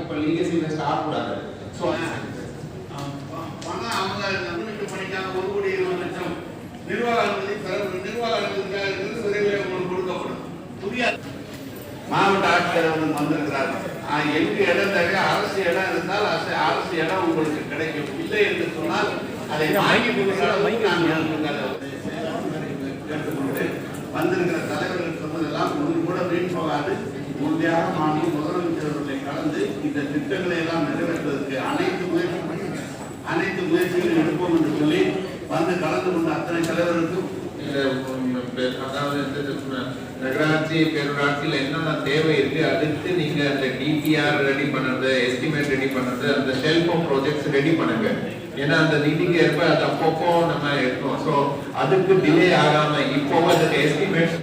இப்போ லீகசியில் ஸ்டாஃப் கூடாது. ஸோ பணம் அவங்க நம்பிக்கை பண்ணிக்காம 1,20,00,000 நிர்வாக அனுமதி நிர்வாக அனுமதிக்காக இருக்கிறது விரைவில் உங்களுக்கு கொடுக்கப்படும். புதிய மாவட்ட ஆட்சியர் வந்திருக்கிறார்கள். எங்க இடம் தேவை அரசு இடம் இருந்தால் அரசு இடம் உங்களுக்கு கிடைக்கும். இல்லை என்று சொன்னால் அதை வாங்கி கேட்டுக்கொண்டு வந்திருக்கிற தலைவர்கள் சொன்னதெல்லாம் ஒன்று கூட வீண் போகாது. உறுதியாக மாநில முதலமைச்சர்களை கலந்து இந்த திட்டங்களை எல்லாம் நிறைவேற்றுவதற்கு அனைத்து முயற்சிகளும் எடுப்போம் என்று சொல்லி வந்து கலந்து கொண்ட அத்தனை தலைவர்களுக்கும் அதாவது நகராட்சி பேரூராட்சியில் என்னென்ன தேவை இருக்கு அதுக்கு நீங்க அந்த டிபிஆர் ரெடி பண்ணுறது, எஸ்டிமேட் ரெடி பண்ணுறது, அந்த ஷெல்ஃப் ப்ராஜெக்ட்ஸ் ரெடி பண்ணுங்க. ஏன்னா அந்த நிதிக்கு ஏற்ப அது அப்பப்போ நம்ம எடுக்கணும். ஸோ அதுக்கு டிலே ஆகாம இப்போ அதுக்கு எஸ்டிமேட்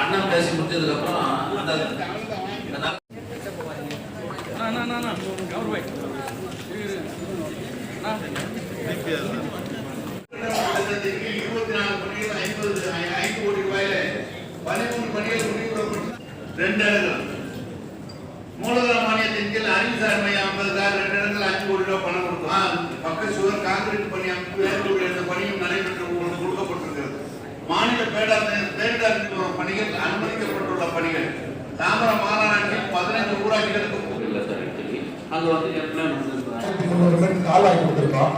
அண்ணன் பேசி முடிச்சதுக்கு அப்புறம் மூலதன மானியத்தின் கீழ் அறிவுசார் மையம் 50,000 2 இடங்கள் 5 கோடி ரூபாய் பணம் கொடுத்தோம். பக்க சுவர் கான்கிரீட் பணி அமைப்பு பணியும் நடைபெற்று உங்களுக்கு கொடுக்கப்பட்டிருக்கிறது. மாநில பேரிடர் பணிகள் அனுமதிக்கப்பட்டுள்ள பணிகள் தாம்பரம் மாநகராட்சியில் 15 ஊராட்சிகளுக்கு அங்க வந்து கால் வாங்கி கொடுத்துருக்கோம்.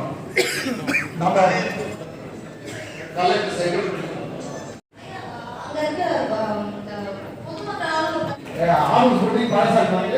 நம்ம கலெக்டர் சைக்கிள் ஆளு சொல்லி பாஸ் ஆகினாங்க.